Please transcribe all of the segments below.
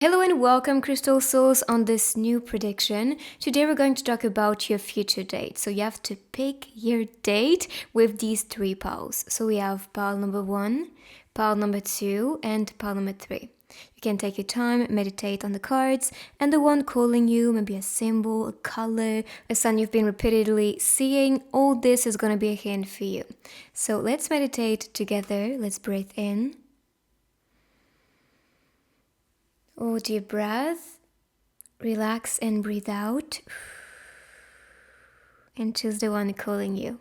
Hello and welcome, Crystal Souls, on this new prediction. Today we're going to talk about your future date. So you have to pick your date with these three piles. So we have pile number one, pile number two, and pile number three. You can take your time, meditate on the cards, and the one calling you, maybe a symbol, a color, a sign you've been repeatedly seeing. All this is going to be a hint for you. So let's meditate together. Let's breathe in. Oh, deep breath. Relax and breathe out. And choose the one calling you.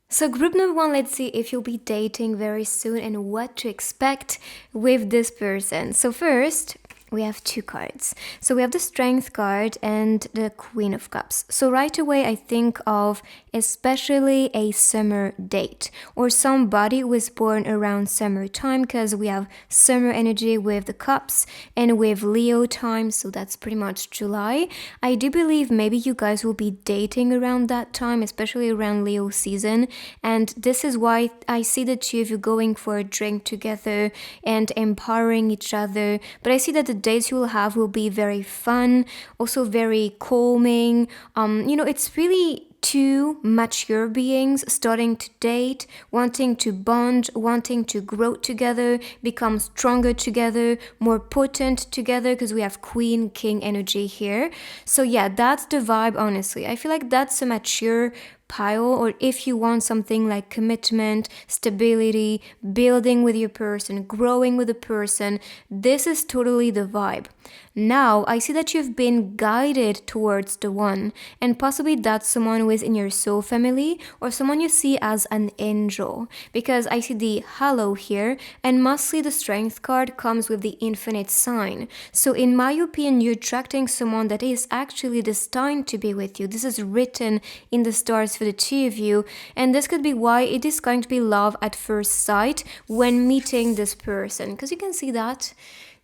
So group number one, let's see if you'll be dating very soon and what to expect with this person. So first, we have two cards. So we have the Strength card and the Queen of Cups. So right away, I think of especially a summer date or somebody who was born around summertime, because we have summer energy with the cups and with Leo time. So that's pretty much July. I do believe maybe you guys will be dating around that time, especially around Leo season. And this is why I see the two of you going for a drink together and empowering each other. But I see that the dates you will have will be very fun, also very calming. It's really two mature beings starting to date, wanting to bond, wanting to grow together, become stronger together, more potent together, because we have Queen King energy here. So yeah, that's the vibe. Honestly, I feel like that's a mature pile. Or if you want something like commitment, stability, building with your person, growing with a person, this is totally the vibe. Now I see that you've been guided towards the one, and possibly that's someone who is in your soul family or someone you see as an angel, because I see the halo here, and mostly the Strength card comes with the infinite sign. So in my opinion, you're attracting someone that is actually destined to be with you. This is written in the stars for the two of you, and this could be why it is going to be love at first sight when meeting this person, because you can see that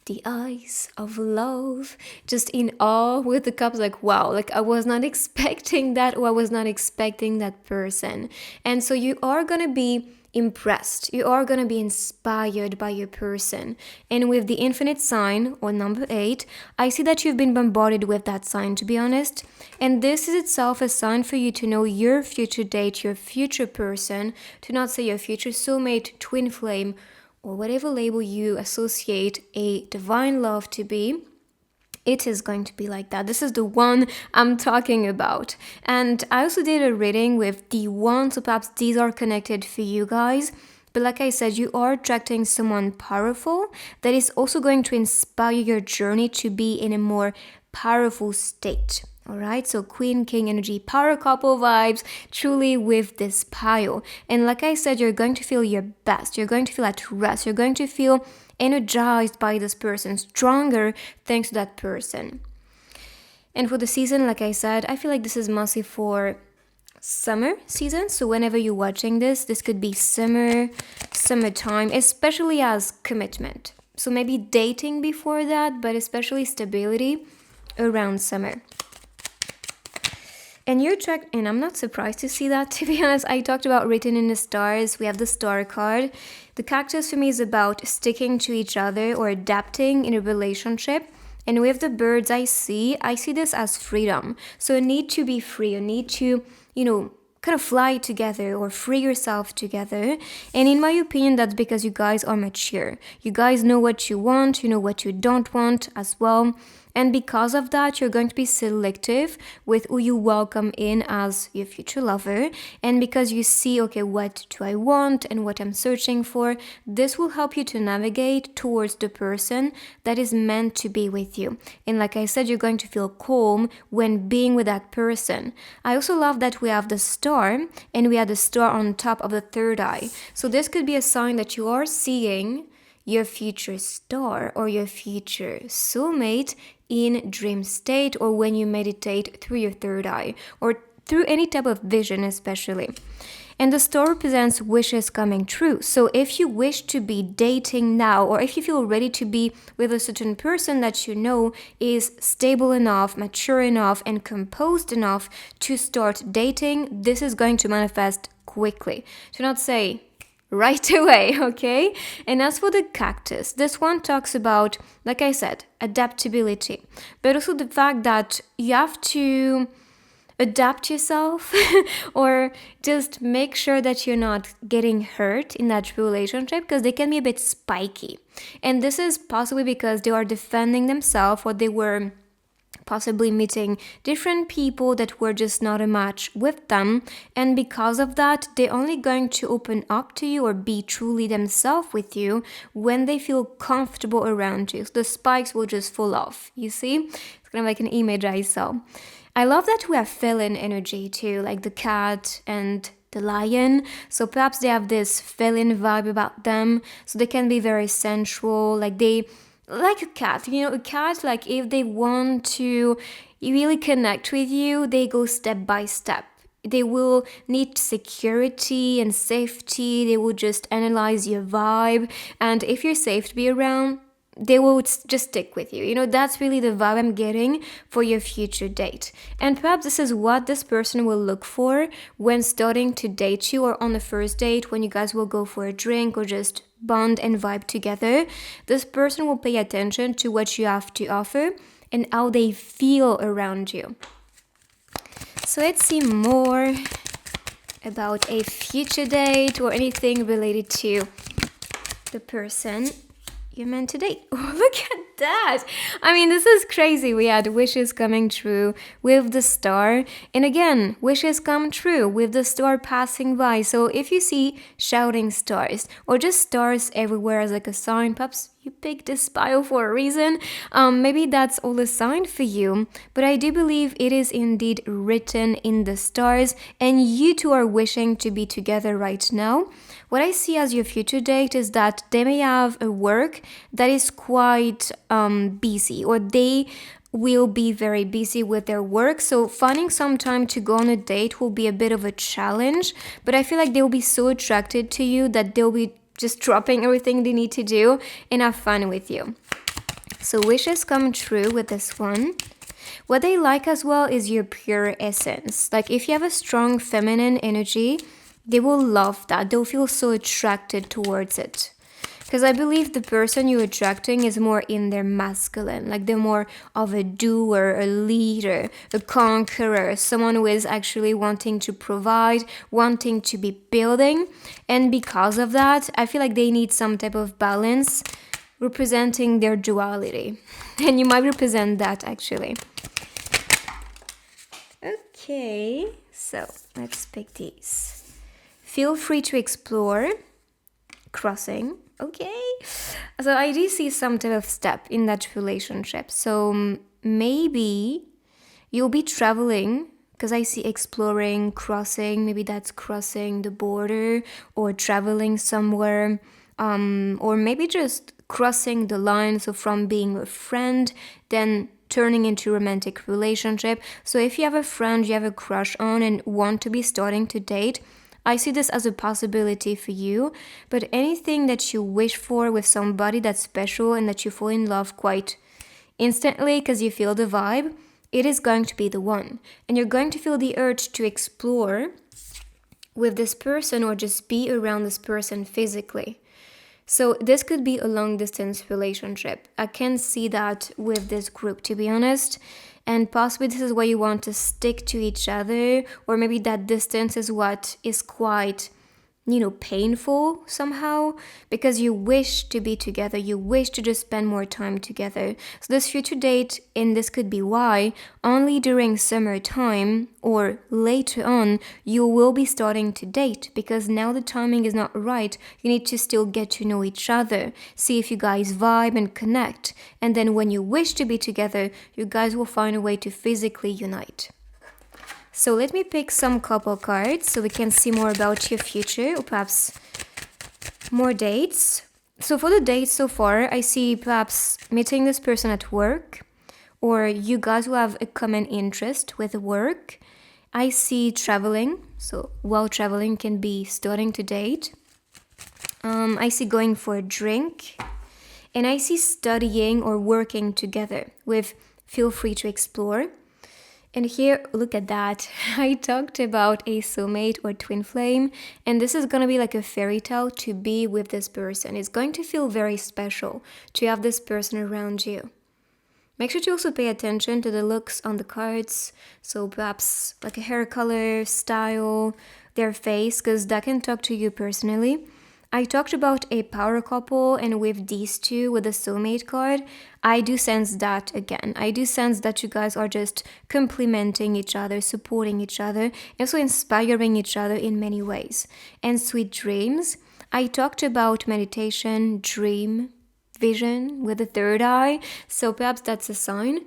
the eyes of love, just in awe with the cups, like wow, like I was not expecting that, or I was not expecting that person. And so you are gonna be impressed, you are going to be inspired by your person. And with the infinite sign, or number 8, I see that you've been bombarded with that sign, to be honest. And this is itself a sign for you to know your future date, your future person, to not say your future soulmate, twin flame, or whatever label you associate a divine love to be. It is going to be like that. This is the one I'm talking about. And I also did a reading with the one, so perhaps these are connected for you guys. But like I said, you are attracting someone powerful that is also going to inspire your journey to be in a more powerful state. All right, so Queen King energy, power couple vibes, truly with this pile. And like I said, you're going to feel your best. You're going to feel at rest. You're going to feel energized by this person, stronger thanks to that person. And for the season, like I said, I feel like this is mostly for summer season. So whenever you're watching this could be summertime, especially as commitment. So maybe dating before that, but especially stability around summer. And you're attracted, and I'm not surprised to see that, to be honest. I talked about written in the stars. We have the star card. The cactus for me is about sticking to each other or adapting in a relationship. And with the birds I see this as freedom. So you need to be free. You need to, kind of fly together or free yourself together. And in my opinion, that's because you guys are mature. You guys know what you want, you know what you don't want as well. And because of that, you're going to be selective with who you welcome in as your future lover. And because you see, okay, what do I want and what I'm searching for, this will help you to navigate towards the person that is meant to be with you. And like I said, you're going to feel calm when being with that person. I also love that we have the star, and we have the star on top of the third eye. So this could be a sign that you are seeing your future star or your future soulmate in dream state, or when you meditate through your third eye, or through any type of vision especially. And the star represents wishes coming true. So if you wish to be dating now, or if you feel ready to be with a certain person that you know is stable enough, mature enough, and composed enough to start dating, this is going to manifest quickly. Do not say, right away, okay? And as for the cactus, this one talks about, like I said, adaptability, but also the fact that you have to adapt yourself or just make sure that you're not getting hurt in that relationship, because they can be a bit spiky. And this is possibly because they are defending themselves, or they were possibly meeting different people that were just not a match with them, and because of that they're only going to open up to you or be truly themselves with you when they feel comfortable around you. So the spikes will just fall off, you see? It's kind of like an image I saw. I love that we have feline energy too, like the cat and the lion. So perhaps they have this feline vibe about them, so they can be very sensual, like a cat, a cat, like if they want to really connect with you, they go step by step. They will need security and safety. They will just analyze your vibe. And if you're safe to be around, they will just stick with you. That's really the vibe I'm getting for your future date. And perhaps this is what this person will look for when starting to date you, or on the first date when you guys will go for a drink or just bond and vibe together. This person will pay attention to what you have to offer and how they feel around you. So let's see more about a future date or anything related to the person you're meant to date. Oh, look at that. I mean, this is crazy. We had wishes coming true with the star. And again, wishes come true with the star passing by. So if you see shouting stars or just stars everywhere as like a sign, perhaps you picked this pile for a reason. Maybe that's all a sign for you. But I do believe it is indeed written in the stars, and you two are wishing to be together right now. What I see as your future date is that they may have a work that is quite busy, or they will be very busy with their work. So finding some time to go on a date will be a bit of a challenge, but I feel like they'll be so attracted to you that they'll be just dropping everything they need to do and have fun with you. So wishes come true with this one. What they like as well is your pure essence. Like if you have a strong feminine energy, they will love that. They'll feel so attracted towards it. Because I believe the person you're attracting is more in their masculine. Like they're more of a doer, a leader, a conqueror, someone who is actually wanting to provide, wanting to be building. And because of that, I feel like they need some type of balance representing their duality. And you might represent that actually. Okay, so let's pick these. Feel free to explore. Crossing. Okay. So I do see some type of step in that relationship. So maybe you'll be traveling, because I see exploring, crossing. Maybe that's crossing the border or traveling somewhere. Or maybe just crossing the line. So from being a friend, then turning into romantic relationship. So if you have a friend you have a crush on and want to be starting to date, I see this as a possibility for you, but anything that you wish for with somebody that's special and that you fall in love quite instantly because you feel the vibe, it is going to be the one. And you're going to feel the urge to explore with this person or just be around this person physically. So this could be a long distance relationship. I can see that with this group, to be honest. And possibly this is why you want to stick to each other, or maybe that distance is what is quite, painful somehow, because you wish to be together, you wish to just spend more time together. So this future date, and this could be why, only during summertime or later on, you will be starting to date, because now the timing is not right. You need to still get to know each other, see if you guys vibe and connect, and then when you wish to be together, you guys will find a way to physically unite. So let me pick some couple cards so we can see more about your future, or perhaps more dates. So for the dates so far, I see perhaps meeting this person at work, or you guys will have a common interest with work. I see traveling, so while traveling can be starting to date. I see going for a drink, and I see studying or working together with feel free to explore. And here, look at that. I talked about a soulmate or twin flame, and this is going to be like a fairy tale to be with this person. It's going to feel very special to have this person around you. Make sure to also pay attention to the looks on the cards. So perhaps like a hair color, style, their face, because that can talk to you personally. I talked about a power couple, and with these two, with the soulmate card, I do sense that again. I do sense that you guys are just complementing each other, supporting each other, and also inspiring each other in many ways. And sweet dreams, I talked about meditation, dream, vision with the third eye, so perhaps that's a sign.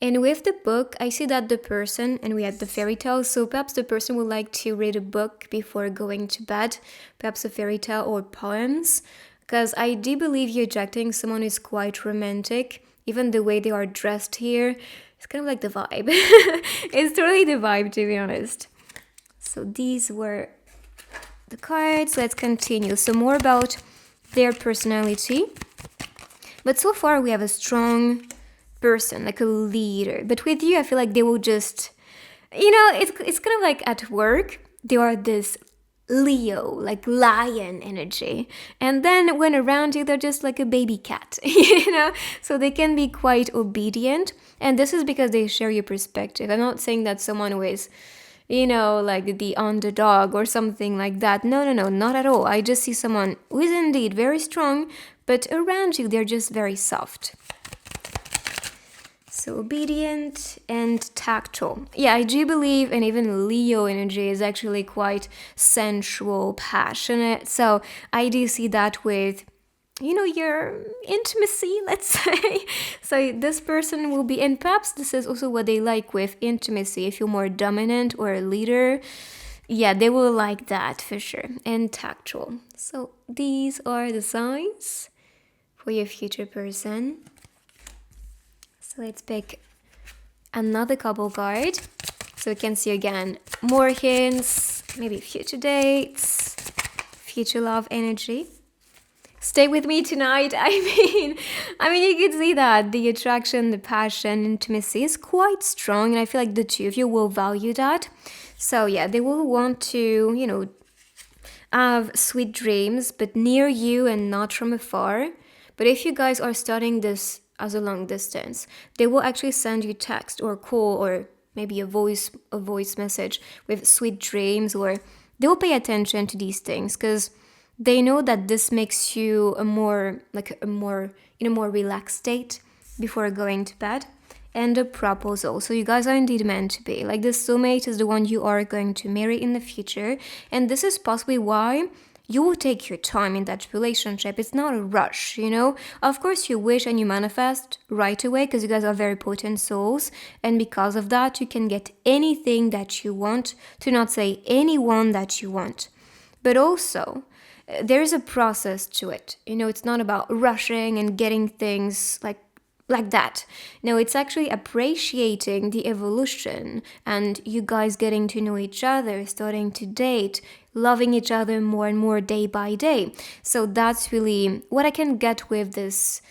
And with the book, I see that the person, and we had the fairy tale, so perhaps the person would like to read a book before going to bed, perhaps a fairy tale or poems, because I do believe you're attracting someone who's quite romantic. Even the way they are dressed here, it's kind of like the vibe. It's totally the vibe, to be honest. So these were the cards. Let's continue. So more about their personality. But so far we have a strong person, like a leader. But with you, I feel like they will just, it's kind of like at work, they are this Leo, like lion energy. And then when around you, they're just like a baby cat, So they can be quite obedient. And this is because they share your perspective. I'm not saying that someone who is, like the underdog or something like that. No, not at all. I just see someone who is indeed very strong, but around you, they're just very soft. So obedient and tactile. Yeah, I do believe, and even Leo energy is actually quite sensual, passionate. So I do see that with, your intimacy, let's say. So this person will be, and perhaps this is also what they like with intimacy. If you're more dominant or a leader, yeah, they will like that for sure. And tactile. So these are the signs for your future person. So let's pick another couple card. So you can see again more hints, maybe future dates, future love energy. Stay with me tonight. I mean, you can see that the attraction, the passion, intimacy is quite strong, and I feel like the two of you will value that. So yeah, they will want to, have sweet dreams, but near you and not from afar. But if you guys are starting this as a long distance, they will actually send you text or call or maybe a voice message with sweet dreams, or they will pay attention to these things because they know that this makes you in a more relaxed state before going to bed. And a proposal. So you guys are indeed meant to be. Like this soulmate is the one you are going to marry in the future. And this is possibly why you will take your time in that relationship. It's not a rush, Of course, you wish and you manifest right away because you guys are very potent souls. And because of that, you can get anything that you want, to not say anyone that you want. But also, there's a process to it. It's not about rushing and getting things like that. No, it's actually appreciating the evolution and you guys getting to know each other, starting to date, loving each other more and more day by day. So that's really what I can get with this,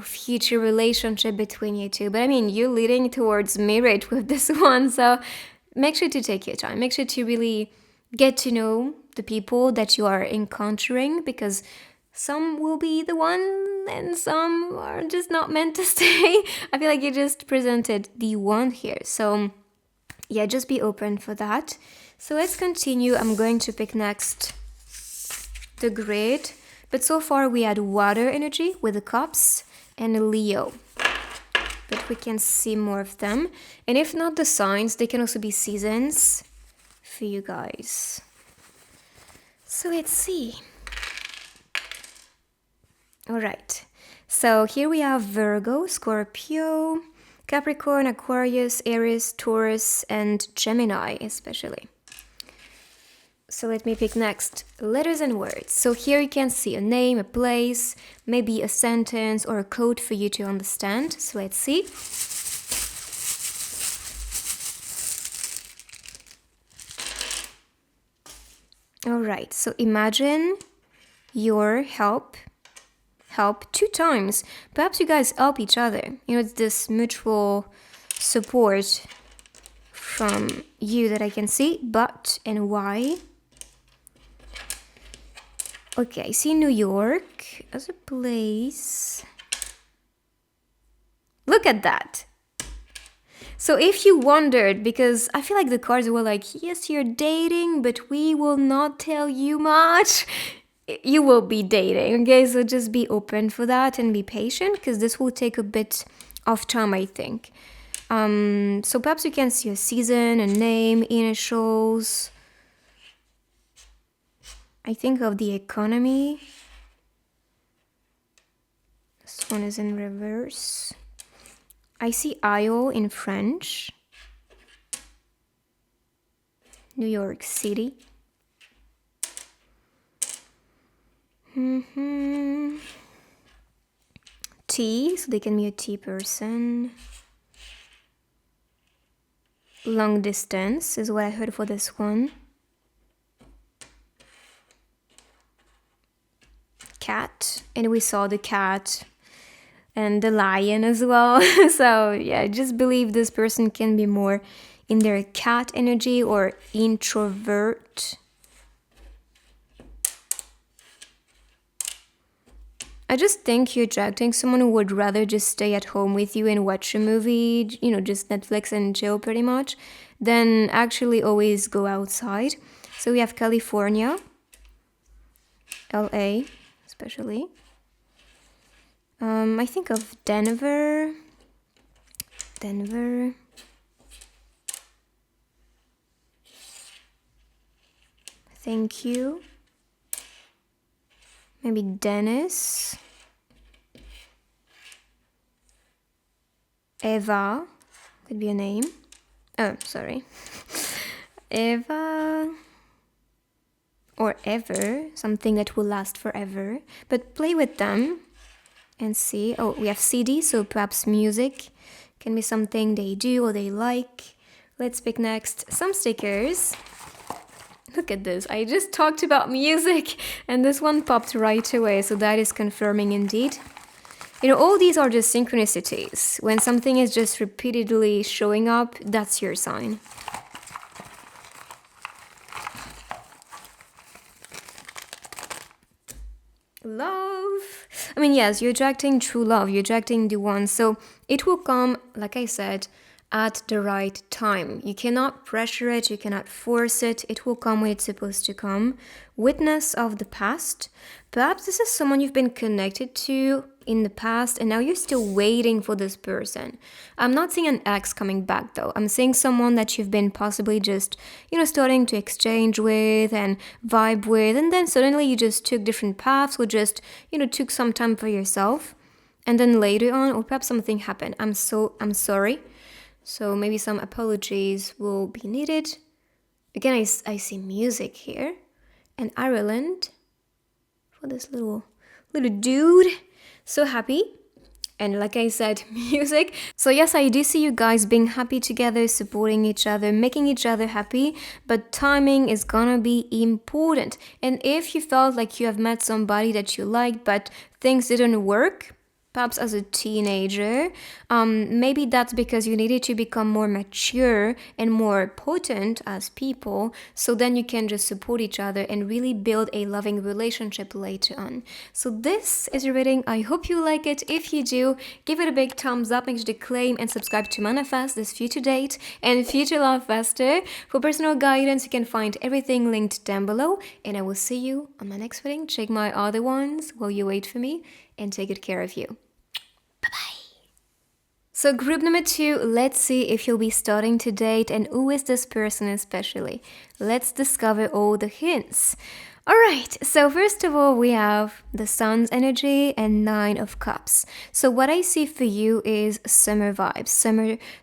future relationship between you two. But you're leading towards marriage with this one. So make sure to take your time. Make sure to really get to know the people that you are encountering, because some will be the one and some are just not meant to stay. I feel like you just presented the one here. So yeah, just be open for that. So let's continue. I'm going to pick next the grid. But so far we had water energy with the cups and a Leo. But we can see more of them. And if not the signs, they can also be seasons for you guys. So let's see. All right, so here we have Virgo, Scorpio, Capricorn, Aquarius, Aries, Taurus, and Gemini especially. So let me pick next letters and words. So here you can see a name, a place, maybe a sentence or a code for you to understand. So let's see. All right, so imagine your help 2 times. Perhaps you guys help each other. It's this mutual support from you that I can see, but and why. Okay, I see New York as a place. Look at that. So if you wondered, because I feel like the cards were like, yes, you're dating, but we will not tell you much. You will be dating, okay? So just be open for that and be patient, because this will take a bit of time, I think. So perhaps you can see a season, a name, initials. I think of the economy. This one is in reverse. I see Isle in French. New York City. Tea, so they can be a tea person. Long distance is what I heard for this one. Cat, and we saw the cat and the lion as well. So yeah, I just believe this person can be more in their cat energy or introvert. I just think you're attracting someone who would rather just stay at home with you and watch a movie, you know, just Netflix and chill pretty much, than actually always go outside. So we have California, LA especially. I think of Denver. Thank you. Maybe Dennis. Eva could be a name. Oh, sorry. Eva. Or ever, something that will last forever. But play with them and see. Oh, we have CD, so perhaps music can be something they do or they like. Let's pick next some stickers. Look at this. I just talked about music and this one popped right away, so that is confirming indeed. You know, all these are just synchronicities. When something is just repeatedly showing up, that's your sign. Love. I mean, yes, you're attracting true love. You're attracting the one. So it will come, like I said, at the right time. You cannot pressure it. You cannot force it. It will come when it's supposed to come. Witness of the past. Perhaps this is someone you've been connected to in the past and now you're still waiting for this person. I'm not seeing an ex coming back though. I'm seeing someone that you've been possibly just, starting to exchange with and vibe with, and then suddenly you just took different paths or just, took some time for yourself. And then later on, or perhaps something happened. I'm sorry. So maybe some apologies will be needed. Again, I see music here. And Ireland for this little dude. So happy. And like I said, music. So yes, I do see you guys being happy together, supporting each other, making each other happy. But timing is gonna be important. And if you felt like you have met somebody that you liked, but things didn't work, perhaps as a teenager, maybe that's because you needed to become more mature and more potent as people, so then you can just support each other and really build a loving relationship later on. So this is your reading. I hope you like it. If you do, give it a big thumbs up, make sure to claim and subscribe to manifest this future date and future love faster. For personal guidance, you can find everything linked down below, and I will see you on my next reading. Check my other ones while you wait for me, and take good care of you. Bye-bye. So group number 2, let's see if you'll be starting to date and who is this person especially. Let's discover all the hints. Alright, so first of all, we have the Sun's energy and 9 of Cups. So what I see for you is summer vibes,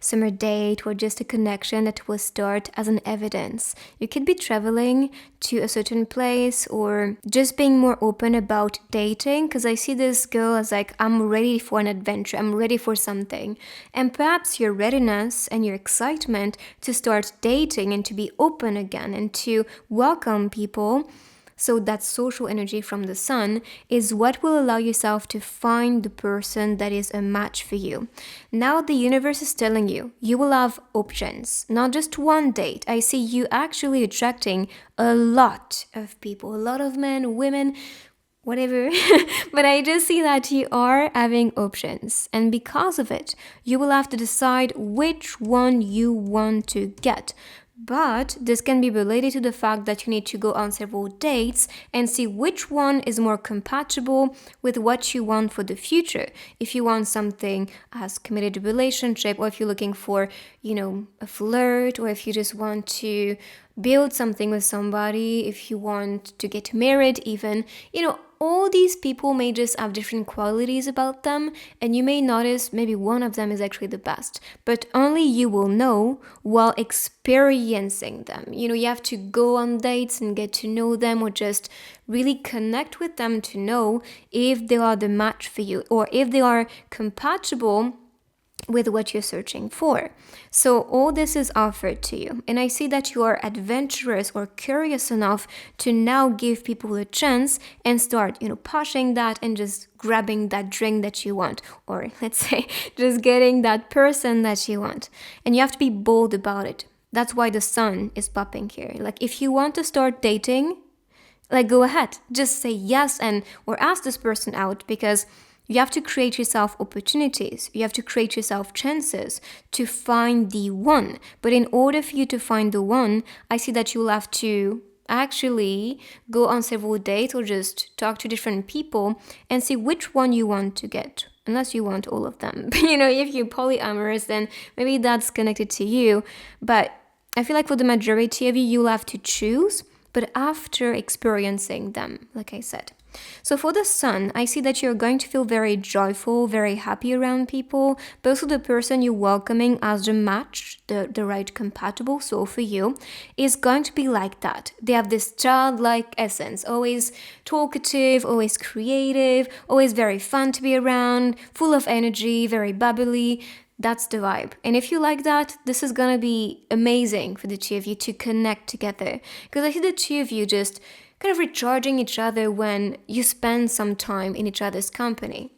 summer date, or just a connection that will start as an evidence. You could be traveling to a certain place or just being more open about dating, because I see this girl as like, I'm ready for an adventure, I'm ready for something. And perhaps your readiness and your excitement to start dating and to be open again and to welcome people So that social energy from the sun is what will allow yourself to find the person that is a match for you. Now the universe is telling you, you will have options, not just one date. I see you actually attracting a lot of people, a lot of men, women, whatever. But I just see that you are having options. And because of it, you will have to decide which one you want to get. But this can be related to the fact that you need to go on several dates and see which one is more compatible with what you want for the future. If you want something as committed relationship, or if you're looking for, a flirt, or if you just want to build something with somebody, if you want to get married even, all these people may just have different qualities about them, and you may notice maybe one of them is actually the best, but only you will know while experiencing them. You have to go on dates and get to know them, or just really connect with them to know if they are the match for you, or if they are compatible with what you're searching for. So all this is offered to you. And I see that you are adventurous or curious enough to now give people a chance and start, pushing that and just grabbing that drink that you want. Or let's say just getting that person that you want. And you have to be bold about it. That's why the sun is popping here. Like if you want to start dating, go ahead. Just say yes or ask this person out, because you have to create yourself opportunities. You have to create yourself chances to find the one. But in order for you to find the one, I see that you'll have to actually go on several dates or just talk to different people and see which one you want to get. Unless you want all of them. If you're polyamorous, then maybe that's connected to you. But I feel like for the majority of you, you'll have to choose, but after experiencing them, like I said. So for the sun, I see that you're going to feel very joyful, very happy around people, but also the person you're welcoming as the match, the right compatible soul for you, is going to be like that. They have this childlike essence, always talkative, always creative, always very fun to be around, full of energy, very bubbly. That's the vibe. And if you like that, this is gonna be amazing for the two of you to connect together. Because I see the two of you just kind of recharging each other when you spend some time in each other's company.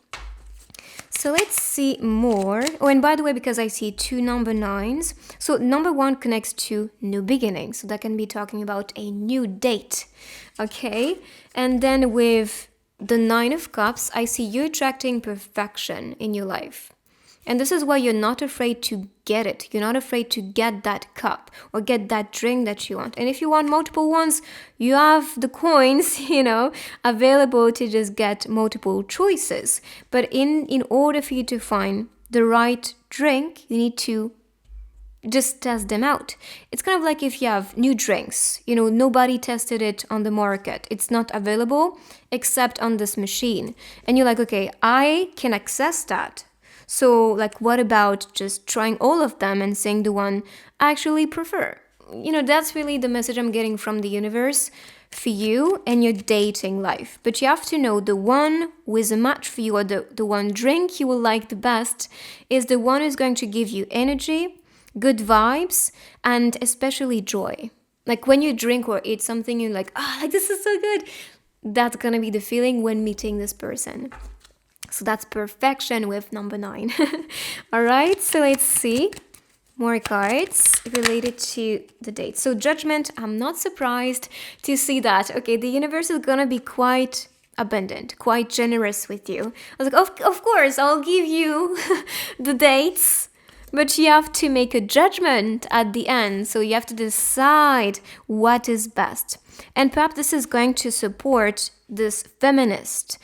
So let's see more. Oh, and by the way, because I see 2 number 9s, so number 1 connects to new beginnings. So that can be talking about a new date. Okay. And then with the 9 of Cups, I see you attracting perfection in your life. And this is why you're not afraid to get it. You're not afraid to get that cup or get that drink that you want. And if you want multiple ones, you have the coins, available to just get multiple choices. But in order for you to find the right drink, you need to just test them out. It's kind of like if you have new drinks, nobody tested it on the market. It's not available except on this machine. And you're like, okay, I can access that. So, what about just trying all of them and saying the one I actually prefer? That's really the message I'm getting from the universe for you and your dating life. But you have to know the one who is a match for you, or the one drink you will like the best is the one who's going to give you energy, good vibes, and especially joy. Like when you drink or eat something, you're like, this is so good. That's going to be the feeling when meeting this person. So that's perfection with number 9. All right, so let's see more cards related to the date. So judgment, I'm not surprised to see that. Okay, the universe is going to be quite abundant, quite generous with you. I was like, of course, I'll give you the dates. But you have to make a judgment at the end. So you have to decide what is best. And perhaps this is going to support this feminist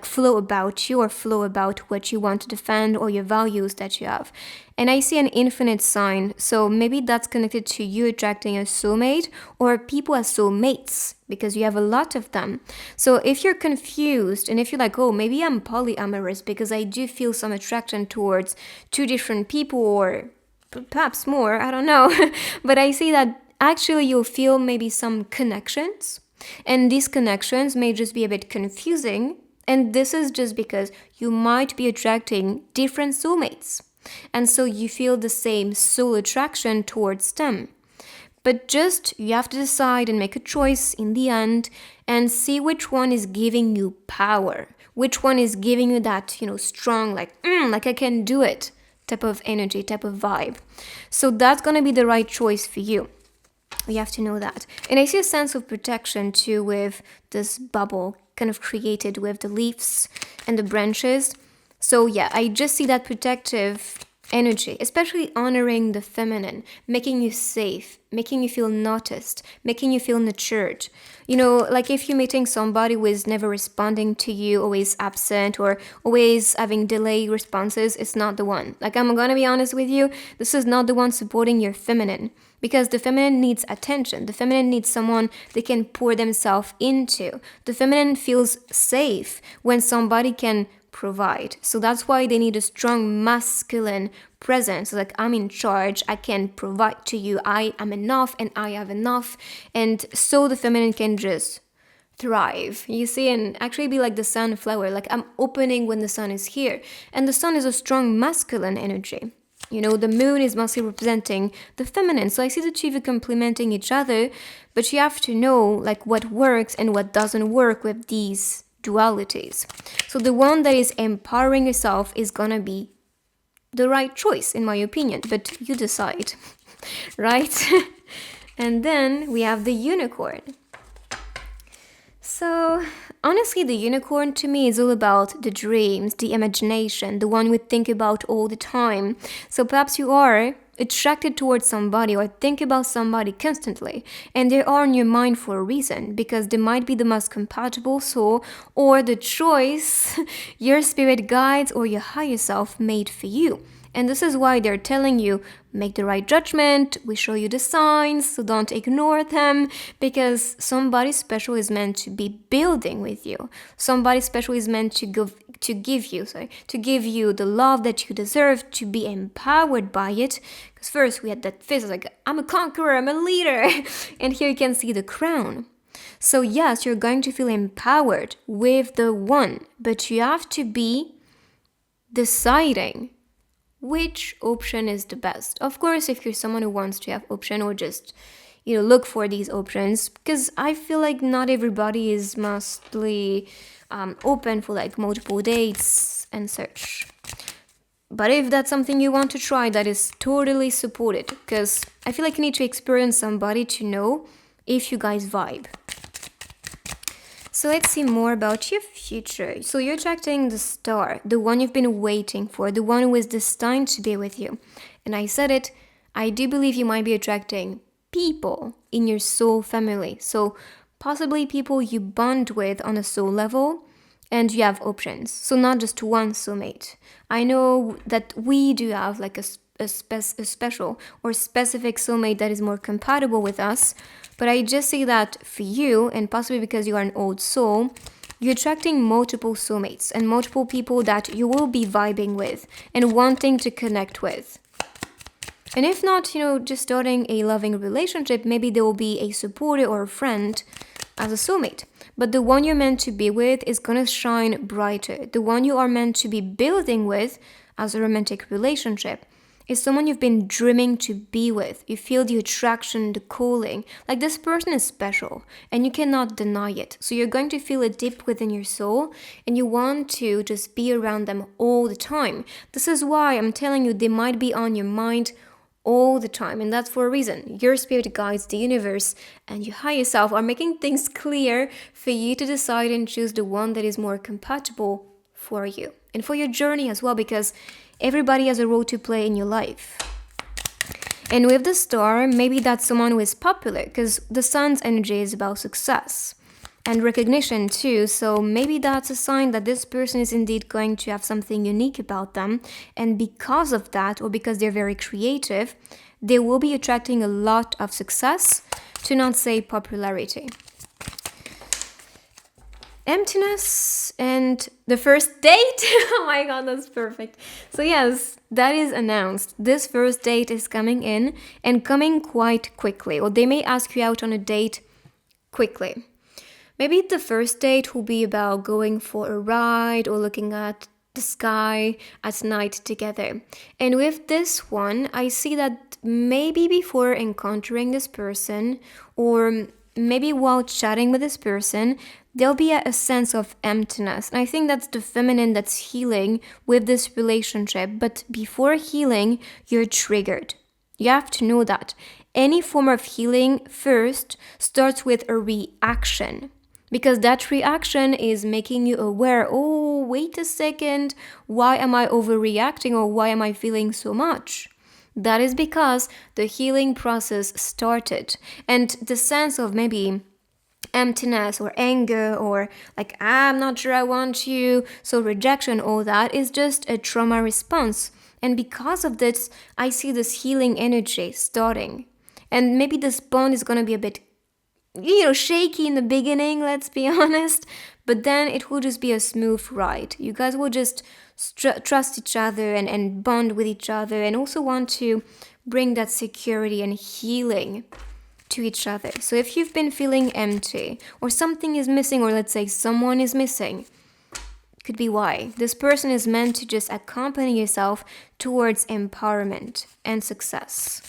flow about you, or flow about what you want to defend, or your values that you have. And I see an infinite sign. So maybe that's connected to you attracting a soulmate, or people as soulmates, because you have a lot of them. So if you're confused, and if you're like, oh, maybe I'm polyamorous because I do feel some attraction towards 2 different people, or perhaps more, I don't know. But I see that actually you'll feel maybe some connections. And these connections may just be a bit confusing. And this is just because you might be attracting different soulmates. And so you feel the same soul attraction towards them. But just you have to decide and make a choice in the end and see which one is giving you power, which one is giving you that, strong, like I can do it type of energy, type of vibe. So that's going to be the right choice for you. You have to know that. And I see a sense of protection too with this bubble kind of created with the leaves and the branches. So yeah, I just see that protective energy, especially honoring the feminine, making you safe, making you feel noticed, making you feel nurtured. Like if you're meeting somebody who is never responding to you, always absent or always having delayed responses, it's not the one. Like I'm gonna be honest with you, this is not the one supporting your feminine. Because the feminine needs attention. The feminine needs someone they can pour themselves into. The feminine feels safe when somebody can provide. So that's why they need a strong masculine presence. Like I'm in charge, I can provide to you, I am enough and I have enough. And so the feminine can just thrive, you see, and actually be like the sunflower. Like I'm opening when the sun is here. And the sun is a strong masculine energy. The moon is mostly representing the feminine. So I see the two of you complementing each other, but you have to know like what works and what doesn't work with these dualities. So the one that is empowering yourself is gonna be the right choice, in my opinion, but you decide, right? And then we have the unicorn. So honestly, the unicorn to me is all about the dreams, the imagination, the one we think about all the time. So perhaps you are attracted towards somebody or think about somebody constantly, and they are in your mind for a reason, because they might be the most compatible soul or the choice your spirit guides or your higher self made for you. And this is why they're telling you, make the right judgment, we show you the signs, so don't ignore them, because somebody special is meant to be building with you. Somebody special is meant to give you the love that you deserve, to be empowered by it. Because first we had that face, like, I'm a conqueror, I'm a leader. And here you can see the crown. So yes, you're going to feel empowered with the one, but you have to be deciding which option is the best. Of course, if you're someone who wants to have option or just, look for these options, because I feel like not everybody is mostly open for like multiple dates and such. But if that's something you want to try, that is totally supported, because I feel like you need to experience somebody to know if you guys vibe. So let's see more about your future. So you're attracting the star, the one you've been waiting for, the one who is destined to be with you. And I said it, I do believe you might be attracting people in your soul family. So possibly people you bond with on a soul level, and you have options. So not just one soulmate. I know that we do have like a special or specific soulmate that is more compatible with us, but I just see that for you, and possibly because you are an old soul, you're attracting multiple soulmates and multiple people that you will be vibing with and wanting to connect with. And if not, just starting a loving relationship, maybe there will be a supporter or a friend as a soulmate. But the one you're meant to be with is gonna shine brighter. The one you are meant to be building with as a romantic relationship is someone you've been dreaming to be with. You feel the attraction, the calling. Like this person is special and you cannot deny it. So you're going to feel it deep within your soul and you want to just be around them all the time. This is why I'm telling you they might be on your mind all the time, and that's for a reason. Your spirit guides, the universe, and your higher self are making things clear for you to decide and choose the one that is more compatible for you and for your journey as well, because everybody has a role to play in your life. And with the star, maybe that's someone who is popular, because the sun's energy is about success and recognition too. So maybe that's a sign that this person is indeed going to have something unique about them, and because of that, or because they're very creative, they will be attracting a lot of success, to not say popularity. Emptiness and the first date. Oh my god, that's perfect. So yes, that is announced. This first date is coming in and coming quite quickly, or they may ask you out on a date quickly. Maybe the first date will be about going for a ride or looking at the sky at night together. And with this one, I see that maybe before encountering this person, or maybe while chatting with this person, there'll be a sense of emptiness. And I think that's the feminine that's healing with this relationship. But before healing, you're triggered. You have to know that. Any form of healing first starts with a reaction. Because that reaction is making you aware, oh, wait a second, why am I overreacting, or why am I feeling so much? That is because the healing process started. And the sense of maybe emptiness or anger or like, I'm not sure I want you, so rejection, all that is just a trauma response. And because of this, I see this healing energy starting. And maybe this bond is going to be a bit shaky in the beginning, let's be honest, but then it will just be a smooth ride. You guys will just trust each other and bond with each other, and also want to bring that security and healing to each other. So if you've been feeling empty, or something is missing, or let's say someone is missing, could be why. This person is meant to just accompany yourself towards empowerment and success.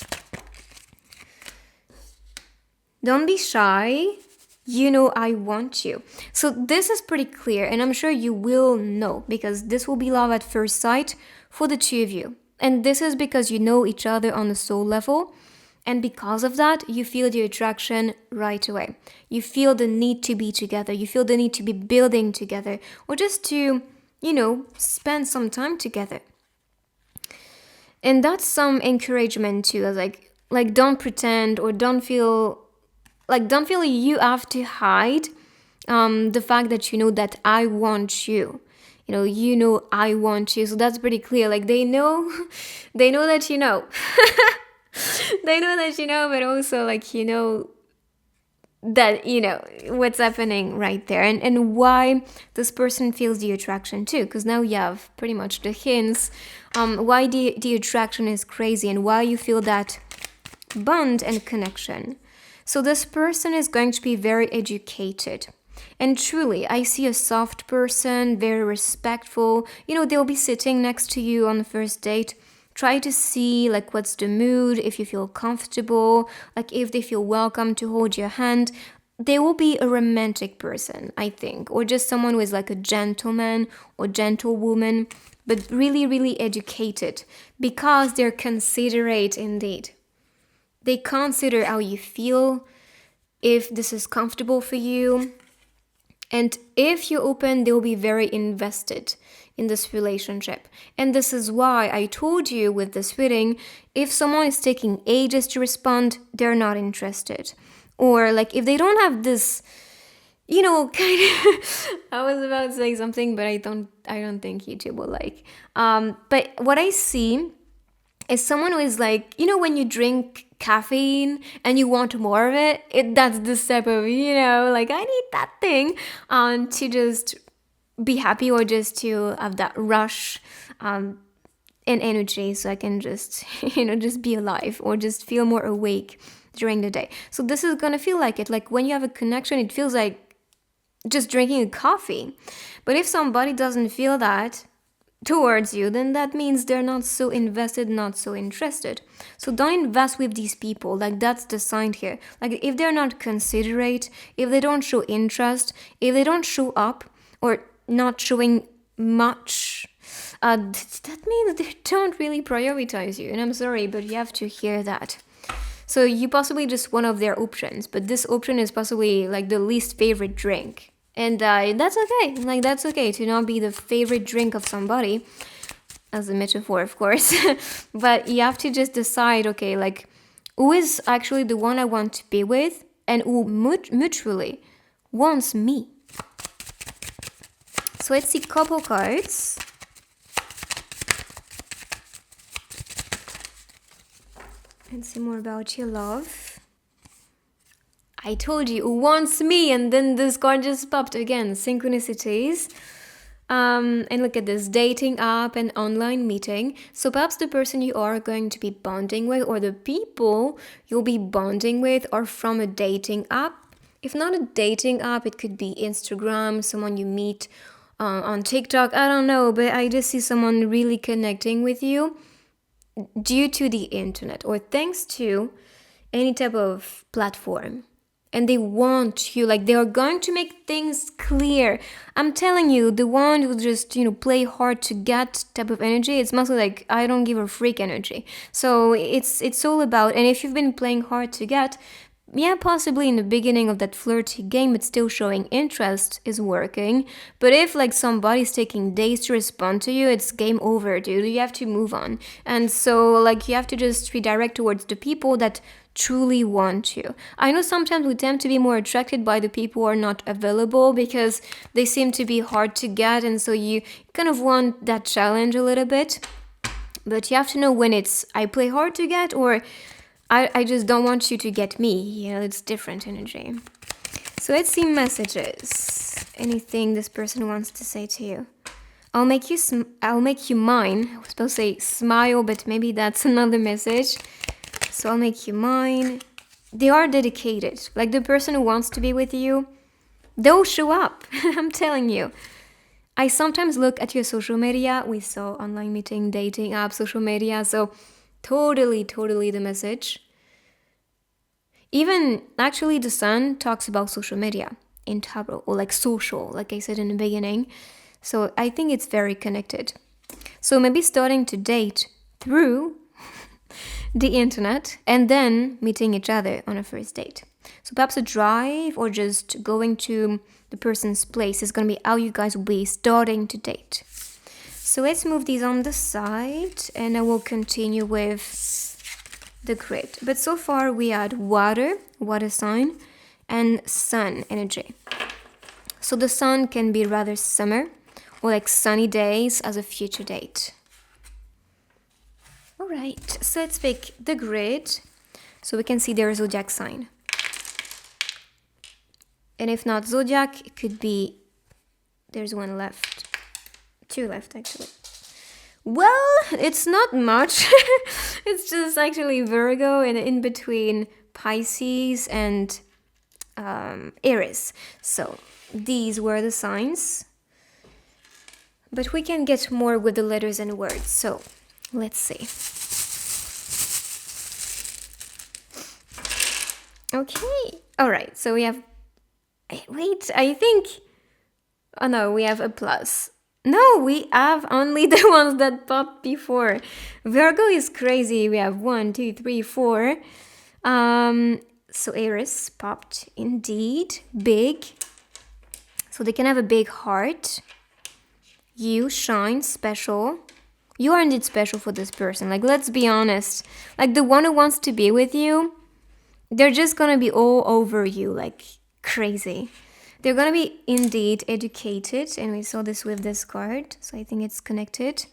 Don't be shy. I want you. So this is pretty clear, and I'm sure you will know, because this will be love at first sight for the two of you. And this is because you know each other on the soul level. And because of that, you feel the attraction right away. You feel the need to be together. You feel the need to be building together, or just to, spend some time together. And that's some encouragement too. Like don't pretend, or don't feel you have to hide the fact that that I want you. I want you. So that's pretty clear. Like they know that you know. They know that but also that what's happening right there, and why this person feels the attraction too, because now you have pretty much the hints why the attraction is crazy, and why you feel that bond and connection. So this person is going to be very educated. And truly, I see a soft person, very respectful. They'll be sitting next to you on the first date. Try to see what's the mood, if you feel comfortable, if they feel welcome to hold your hand. They will be a romantic person, I think, or just someone who is a gentleman or gentlewoman, but really, really educated, because they're considerate indeed. They consider how you feel, if this is comfortable for you. And if you're open, they'll be very invested in this relationship. And this is why I told you with this reading, if someone is taking ages to respond, they're not interested. Or if they don't have this, kind of, I was about to say something, but I don't think YouTube will like. But what I see is someone who is when you drink caffeine and you want more of it, that's the step of, I need that thing to just be happy, or just to have that rush and energy, so I can just, just be alive, or just feel more awake during the day. So this is gonna feel like it. When you have a connection, it feels like just drinking a coffee. But if somebody doesn't feel that towards you, then that means they're not so invested, not so interested. So don't invest with these people. That's the sign here. If they're not considerate, if they don't show interest, if they don't show up, or not showing much, that means they don't really prioritize you. And I'm sorry, but you have to hear that. So you possibly just one of their options, but this option is possibly the least favorite drink. And that's okay. That's okay to not be the favorite drink of somebody, as a metaphor, of course. But you have to just decide, okay, who is actually the one I want to be with, and who mutually wants me. So let's see couple cards. And see more about your love. I told you, who wants me? And then this card just popped again. Synchronicities. And look at this, dating app and online meeting. So perhaps the person you are going to be bonding with, or the people you'll be bonding with, are from a dating app. If not a dating app, it could be Instagram, someone you meet on TikTok. I don't know, but I just see someone really connecting with you due to the internet or thanks to any type of platform. And they want you, like they are going to make things clear. I'm telling you, the one who just, play hard to get type of energy, it's mostly like I don't give a freak energy. So it's all about, and if you've been playing hard to get, yeah, possibly in the beginning of that flirty game, but still showing interest is working. But if like somebody's taking days to respond to you, it's game over, dude. You have to move on. And so like you have to just redirect towards the people that truly want you. I know sometimes we tend to be more attracted by the people who are not available because they seem to be hard to get, and so you kind of want that challenge a little bit. But you have to know when it's I play hard to get or I just don't want you to get me. It's different energy. So let's see messages. Anything this person wants to say to you. I'll make you mine. I was supposed to say smile, but maybe that's another message. So I'll make you mine. They are dedicated. Like the person who wants to be with you, they'll show up. I'm telling you. I sometimes look at your social media. We saw online meeting, dating app, social media. So totally the message. Even actually the sun talks about social media in tarot, or like social, like I said in the beginning. So I think it's very connected. So maybe starting to date through the internet and then meeting each other on a first date. So perhaps a drive or just going to the person's place is going to be how you guys will be starting to date. So let's move these on the side and I will continue with the grid. But so far we had water sign, and sun energy. So the sun can be rather summer or like sunny days as a future date. All right, so let's pick the grid so we can see their zodiac sign. And if not zodiac, it could be, there's one left. Two left, actually. Well, it's not much. It's just actually Virgo and in between Pisces and Aries. So these were the signs. But we can get more with the letters and words. So let's see. Okay. All right. So we have... Wait, I think... Oh no, we have a plus. No, we have only the ones that popped before. Virgo is crazy. We have 1, 2, 3, 4. So Aries popped indeed. Big. So they can have a big heart. You shine, special. You are indeed special for this person. Like, let's be honest. Like, the one who wants to be with you, they're just gonna be all over you, like, crazy. They're gonna be indeed educated, and we saw this with this card, so I think it's connected.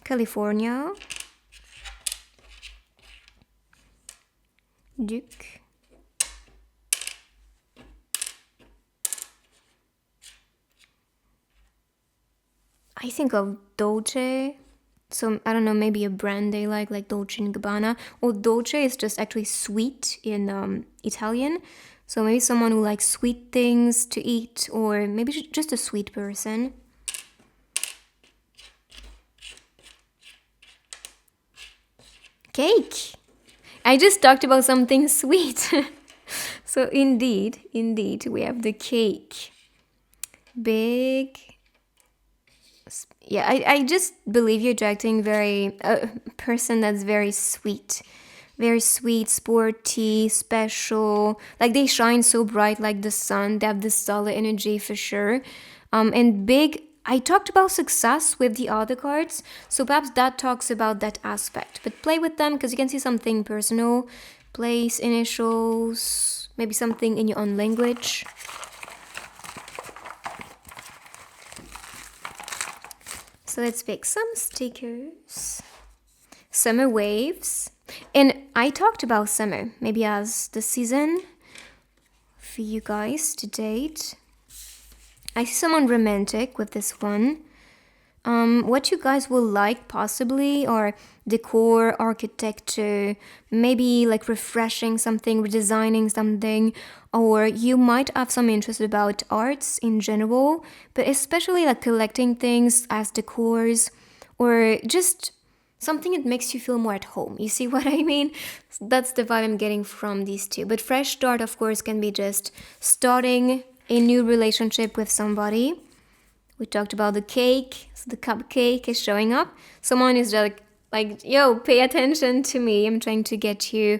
California. Duke. I think of Dolce. So, I don't know, maybe a brand they like Dolce & Gabbana. Or Dolce is just actually sweet in Italian. So maybe someone who likes sweet things to eat, or maybe just a sweet person. Cake! I just talked about something sweet. So indeed, we have the cake. Big... Yeah, I just believe you're attracting a person that's very sweet, sporty, special. Like they shine so bright like the sun. They have this solid energy for sure. And big, I talked about success with the other cards, so perhaps that talks about that aspect. But play with them because you can see something personal, place, initials, maybe something in your own language. So let's pick some stickers. Summer waves. And I talked about summer, maybe as the season for you guys to date. I see someone romantic with this one. What you guys will like possibly are decor, architecture, maybe like refreshing something, redesigning something, or you might have some interest about arts in general, but especially like collecting things as decors or just something that makes you feel more at home. You see what I mean? That's the vibe I'm getting from these two. But fresh start, of course, can be just starting a new relationship with somebody. We talked about the cake, so the cupcake is showing up. Someone is like, yo, pay attention to me. I'm trying to get you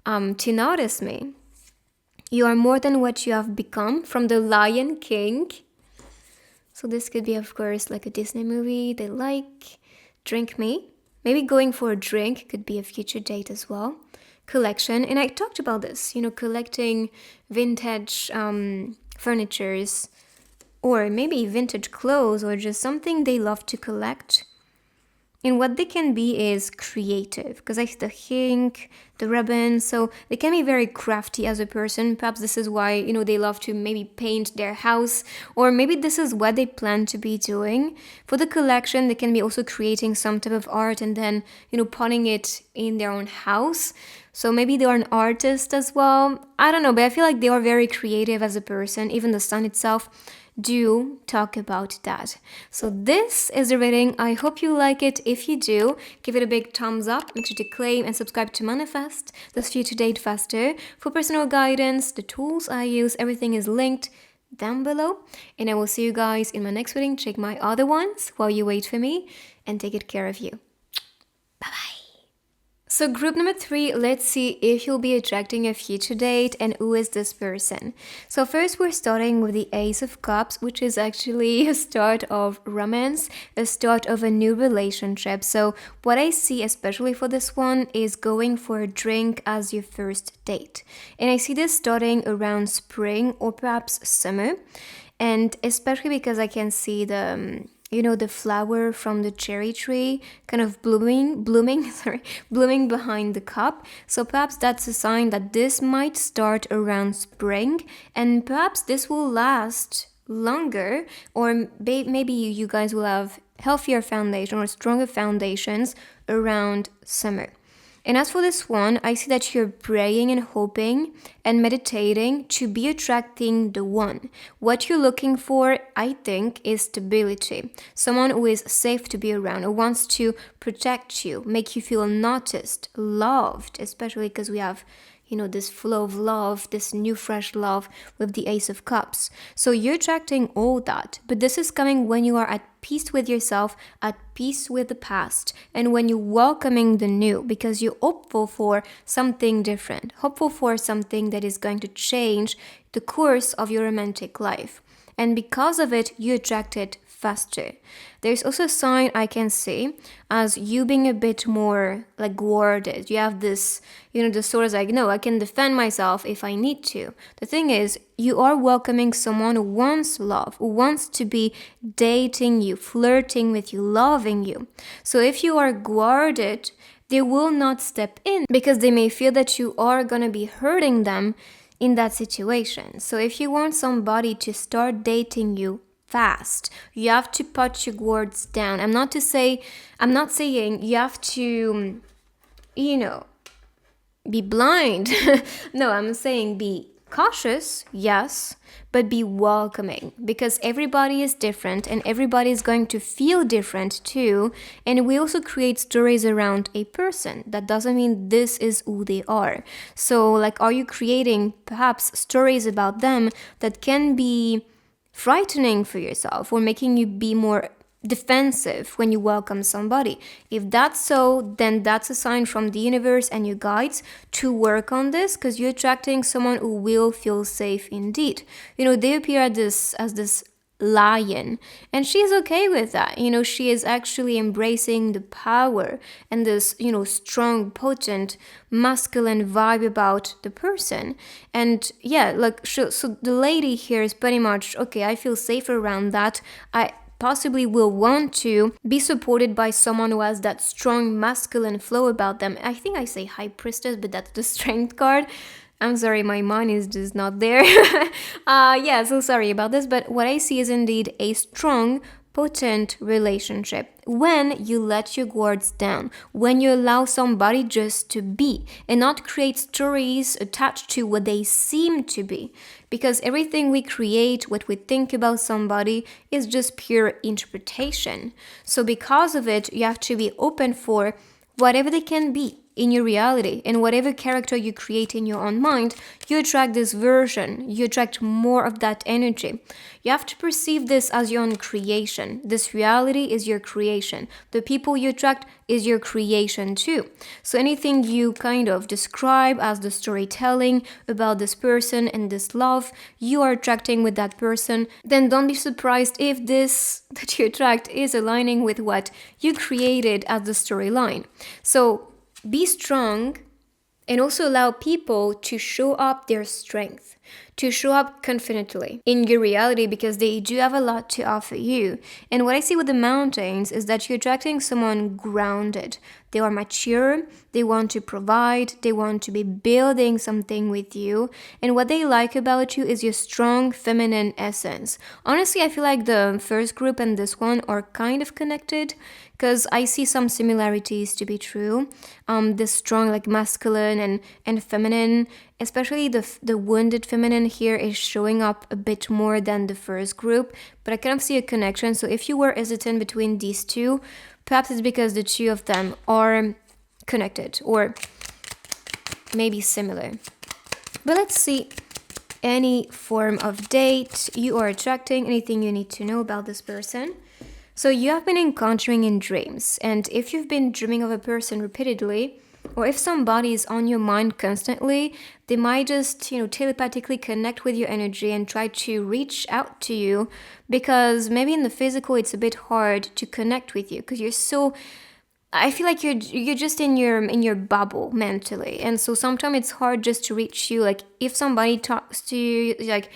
to notice me. You are more than what you have become from the Lion King. So this could be, of course, like a Disney movie they like. Drink me. Maybe going for a drink could be a future date as well. Collection, and I talked about this, collecting vintage furnitures, or maybe vintage clothes, or just something they love to collect. And what they can be is creative, because I see the ink, the ribbon, so they can be very crafty as a person. Perhaps this is why, they love to maybe paint their house, or maybe this is what they plan to be doing. For the collection, they can be also creating some type of art and then, putting it in their own house. So maybe they are an artist as well. I don't know, but I feel like they are very creative as a person. Even the sun itself do talk about that. So this is the reading. I hope you like it. If you do, give it a big thumbs up. Make sure to claim and subscribe to Manifest, the future date faster. For personal guidance, the tools I use, everything is linked down below. And I will see you guys in my next reading. Check my other ones while you wait for me, and take good care of you. Bye-bye. So group number 3, let's see if you'll be attracting a future date and who is this person. So first we're starting with the Ace of Cups, which is actually a start of romance, a start of a new relationship. So what I see especially for this one is going for a drink as your first date. And I see this starting around spring or perhaps summer. And especially because I can see the flower from the cherry tree kind of blooming behind the cup. So perhaps that's a sign that this might start around spring, and perhaps this will last longer, or maybe you guys will have healthier foundation or stronger foundations around summer. And as for this one, I see that you're praying and hoping and meditating to be attracting the one. What you're looking for, I think, is stability. Someone who is safe to be around, who wants to protect you, make you feel noticed, loved, especially because we have this flow of love, this new fresh love with the Ace of Cups. So you're attracting all that, but this is coming when you are at peace with yourself, at peace with the past, and when you're welcoming the new, because you're hopeful for something different, hopeful for something that is going to change the course of your romantic life. And because of it, you attract it faster. There's also a sign I can see as you being a bit more like guarded. You have this, the sort of like, no, I can defend myself if I need to. The thing is, you are welcoming someone who wants love, who wants to be dating you, flirting with you, loving you. So if you are guarded, they will not step in because they may feel that you are going to be hurting them in that situation. So if you want somebody to start dating you fast, you have to put your guards down. I'm not saying you have to, be blind. No, I'm saying be cautious, yes, but be welcoming, because everybody is different and everybody is going to feel different too. And we also create stories around a person. That doesn't mean this is who they are. So like, are you creating perhaps stories about them that can be frightening for yourself or making you be more defensive when you welcome somebody? If that's so, then that's a sign from the universe and your guides to work on this, because you're attracting someone who will feel safe indeed. They appear as this lion, and she's okay with that. She is actually embracing the power and this strong, potent, masculine vibe about the person. And yeah, like so the lady here is pretty much okay, I feel safe around that. I possibly will want to be supported by someone who has that strong masculine flow about them. I think I say High Priestess, but that's the Strength card. I'm sorry, my mind is just not there. So sorry about this, but what I see is indeed a strong, potent relationship when you let your guards down, when you allow somebody just to be and not create stories attached to what they seem to be. Because everything we create, what we think about somebody, is just pure interpretation. So because of it, you have to be open for whatever they can be in your reality, and whatever character you create in your own mind, you attract this version, you attract more of that energy. You have to perceive this as your own creation. This reality is your creation. The people you attract is your creation too. So anything you kind of describe as the storytelling about this person and this love you are attracting with that person, then don't be surprised if this that you attract is aligning with what you created as the storyline. So be strong and also allow people to show up their strength, to show up confidently in your reality, because they do have a lot to offer you. And what I see with the mountains is that you're attracting someone grounded. They are mature, they want to provide, they want to be building something with you. And what they like about you is your strong feminine essence. Honestly, I feel like the first group and this one are kind of connected, because I see some similarities to be true. This strong, like masculine and feminine, especially the wounded feminine here is showing up a bit more than the first group, but I kind of see a connection. So if you were hesitant between these two, perhaps it's because the two of them are connected or maybe similar. But let's see any form of date you are attracting, anything you need to know about this person. So you have been encountering in dreams, and if you've been dreaming of a person repeatedly, or if somebody is on your mind constantly, they might just, telepathically connect with your energy and try to reach out to you, because maybe in the physical it's a bit hard to connect with you because you're so, I feel like you're just in your bubble mentally, and so sometimes it's hard just to reach you. Like if somebody talks to you, like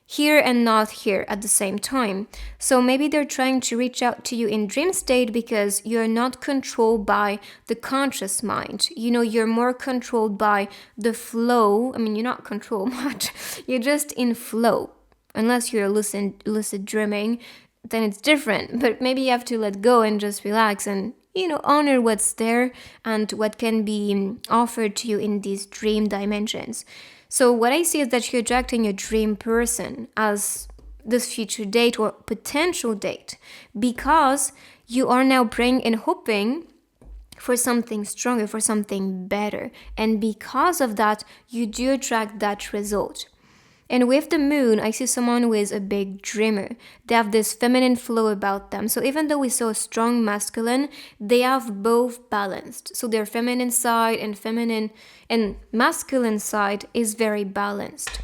here and not here at the same time. So maybe they're trying to reach out to you in dream state because you're not controlled by the conscious mind. You're more controlled by the flow. I mean, you're not controlled much. You're just in flow. Unless you're lucid dreaming, then it's different. But maybe you have to let go and just relax and honor what's there and what can be offered to you in these dream dimensions. So what I see is that you're attracting your dream person as this future date or potential date, because you are now praying and hoping for something stronger, for something better. And because of that, you do attract that result. And with the moon, I see someone who is a big dreamer. They have this feminine flow about them. So even though we saw a strong masculine, they have both balanced. So their feminine side and masculine side is very balanced.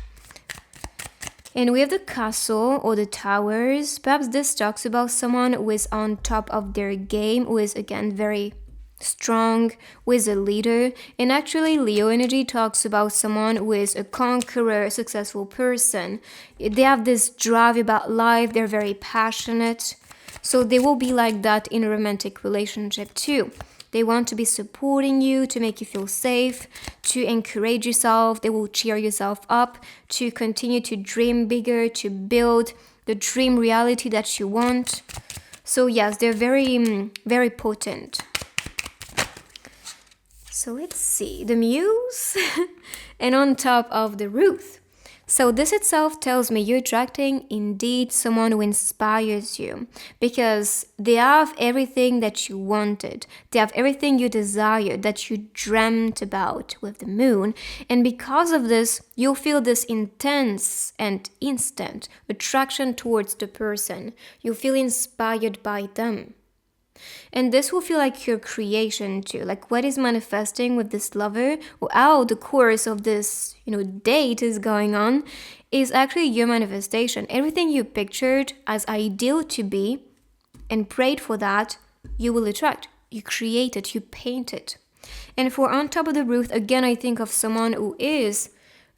And we have the castle or the towers. Perhaps this talks about someone who is on top of their game, who is again very strong, with a leader. And actually Leo energy talks about someone who is a conqueror, a successful person. They have this drive about life, they're very passionate, so they will be like that in a romantic relationship too. They want to be supporting you, to make you feel safe, to encourage yourself. They will cheer yourself up, to continue to dream bigger, to build the dream reality that you want. So yes, they're very, very potent. So let's see, the muse and on top of the Ruth. So this itself tells me you're attracting indeed someone who inspires you, because they have everything that you wanted. They have everything you desired, that you dreamt about with the moon. And because of this, you'll feel this intense and instant attraction towards the person. You'll feel inspired by them. And this will feel like your creation too, like what is manifesting with this lover, or how the course of this, date is going on, is actually your manifestation. Everything you pictured as ideal to be and prayed for, that you will attract. You create it, you paint it. And for on top of the roof, again, I think of someone who is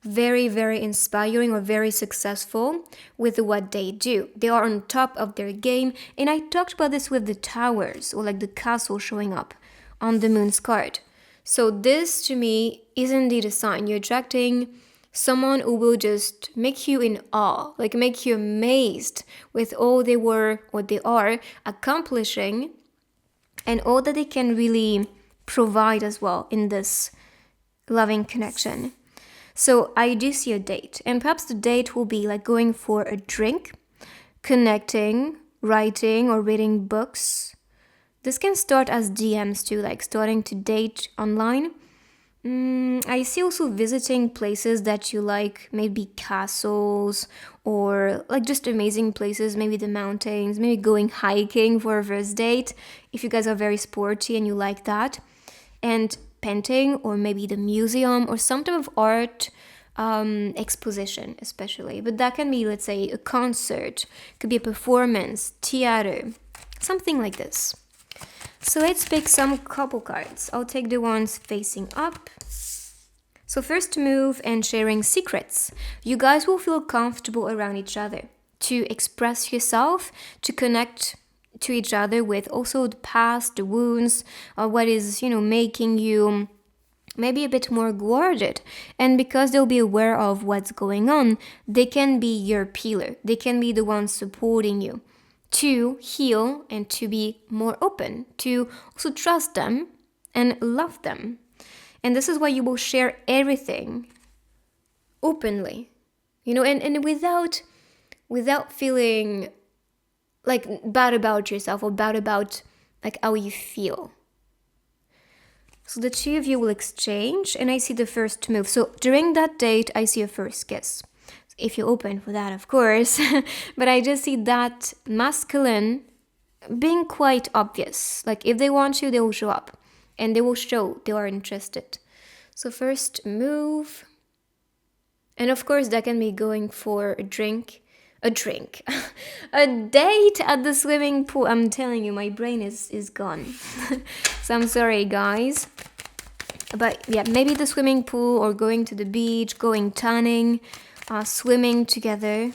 very, very inspiring or very successful with what they do. They are on top of their game. And I talked about this with the towers, or like the castle showing up on the moon's card. So this to me is indeed a sign. You're attracting someone who will just make you in awe, like make you amazed with all they were, what they are accomplishing, and all that they can really provide as well in this loving connection. So I do see a date, and perhaps the date will be like going for a drink, connecting, writing, or reading books. This can start as DMs too, like starting to date online. I see also visiting places that you like, maybe castles or like just amazing places, maybe the mountains, maybe going hiking for a first date if you guys are very sporty and you like that. And painting or maybe the museum or some type of art exposition especially. But that can be, let's say, a concert, could be a performance, theater, something like this. So let's pick some couple cards. I'll take the ones facing up. So first move and sharing secrets. You guys will feel comfortable around each other to express yourself, to connect to each other with also the past, the wounds, what is, making you maybe a bit more guarded. And because they'll be aware of what's going on, they can be your pillar. They can be the ones supporting you to heal and to be more open, to also trust them and love them. And this is why you will share everything openly, and without feeling like bad about yourself or bad about like how you feel. So the two of you will exchange, and I see the first move. So during that date, I see a first kiss. If you're open for that, of course. But I just see that masculine being quite obvious. Like if they want you, they will show up and they will show they are interested. So first move. And of course, that can be going for a drink, a date at the swimming pool. I'm telling you, my brain is gone. So I'm sorry, guys. But yeah, maybe the swimming pool or going to the beach, going tanning, swimming together.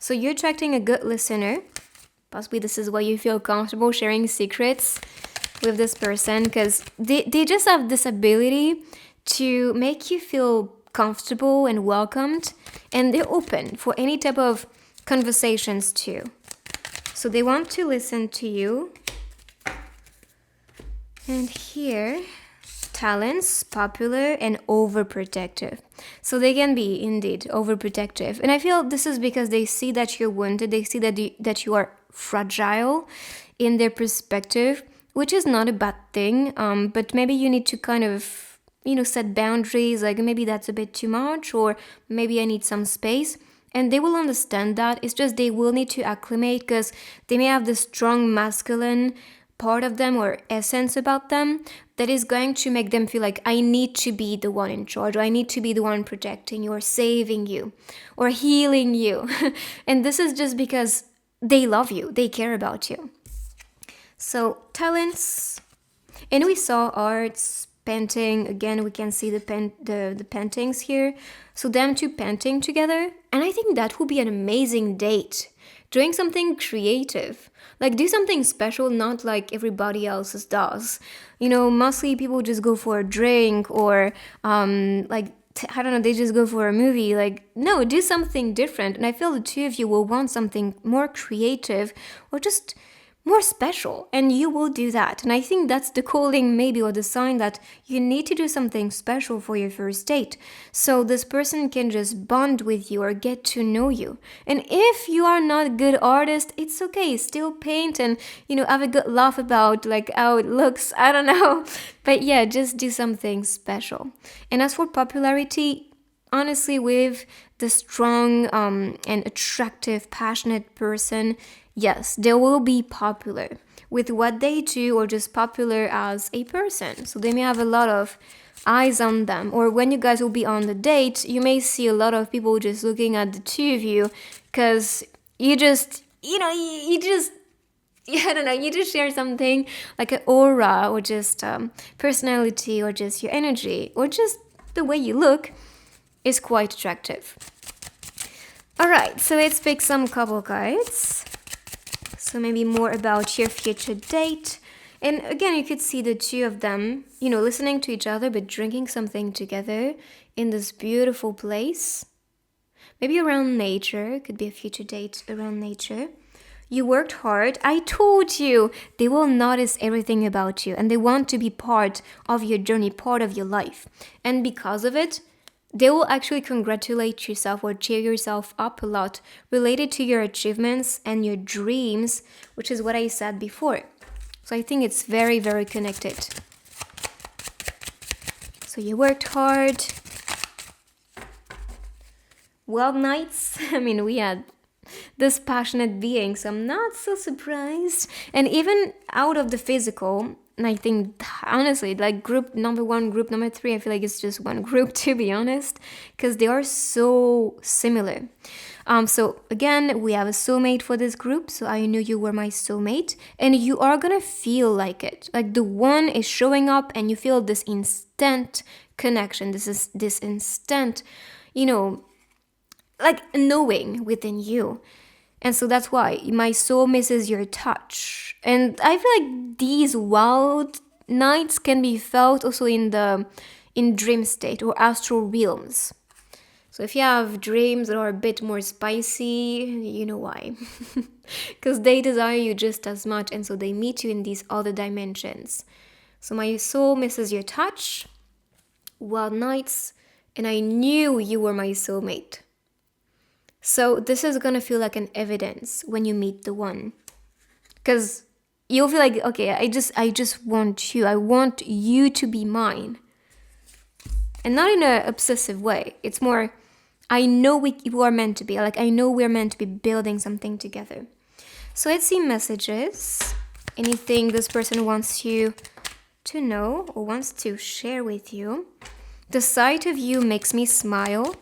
So you're attracting a good listener. Possibly this is why you feel comfortable sharing secrets with this person, because they just have this ability to make you feel comfortable and welcomed, and they're open for any type of conversations too. So they want to listen to you. And here, talents, popular, and overprotective. So they can be indeed overprotective. And I feel this is because they see that you're wounded. They see that you are fragile in their perspective, which is not a bad thing. But maybe you need to kind of, set boundaries. Like maybe that's a bit too much, or maybe I need some space. And they will understand that. It's just they will need to acclimate, because they may have this strong masculine part of them or essence about them that is going to make them feel like I need to be the one in charge, or I need to be the one protecting you or saving you or healing you. And this is just because they love you, they care about you. So talents, and we saw arts, painting. Again, we can see the paintings here. So them two painting together, and I think that would be an amazing date. Doing something creative, like do something special, not like everybody else does. Mostly people just go for a drink or I don't know, they just go for a movie. Like, no, do something different. And I feel the two of you will want something more creative or just more special, and you will do that. And I think that's the calling maybe, or the sign that you need to do something special for your first date, so this person can just bond with you or get to know you. And if you are not a good artist, it's okay, still paint and have a good laugh about like how it looks, I don't know. But yeah, just do something special. And as for popularity, honestly, with the strong and attractive, passionate person, yes, they will be popular with what they do, or just popular as a person. So they may have a lot of eyes on them. Or when you guys will be on the date, you may see a lot of people just looking at the two of you, because you just, I don't know, you just share something like an aura, or just personality, or just your energy, or just the way you look is quite attractive. All right, so let's pick some couple cards. So maybe more about your future date. And again, you could see the two of them, listening to each other, but drinking something together in this beautiful place. Maybe around nature, could be a future date around nature. You worked hard. I told you they will notice everything about you and they want to be part of your journey, part of your life. And because of it, they will actually congratulate yourself or cheer yourself up a lot related to your achievements and your dreams, which is what I said before. So I think it's very, very connected. So you worked hard. Well, nights, we had this passionate being, so I'm not so surprised. And even out of the physical, and I think honestly, like group number 1, group number 3, I feel like it's just one group, to be honest, because they are so similar. So again, we have a soulmate for this group, so I knew you were my soulmate, and you are gonna feel like it, like the one is showing up and you feel this instant connection, this instant, like knowing within you. And so that's why my soul misses your touch. And I feel like these wild nights can be felt also in dream state or astral realms. So if you have dreams that are a bit more spicy, you know why. Because they desire you just as much, and so they meet you in these other dimensions. So my soul misses your touch, wild nights, and I knew you were my soulmate. So this is gonna feel like an evidence when you meet the one, because you'll feel like, okay, I just want you. I want you to be mine, and not in an obsessive way. It's more, I know we are meant to be. Like I know we're meant to be building something together. So let's see messages. Anything this person wants you to know or wants to share with you. The sight of you makes me smile.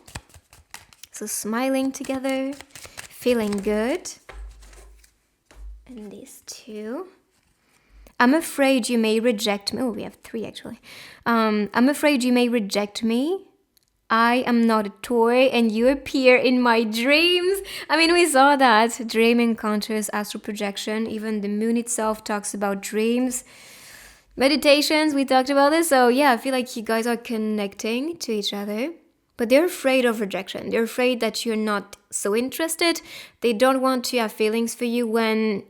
So smiling together, feeling good. And these two. I'm afraid you may reject me. Oh, we have 3 actually. I'm afraid you may reject me. I am not a toy and you appear in my dreams. We saw that. Dream encounters, astral projection. Even the moon itself talks about dreams. Meditations, we talked about this. So yeah, I feel like you guys are connecting to each other. But they're afraid of rejection. They're afraid that you're not so interested. They don't want to have feelings for you when,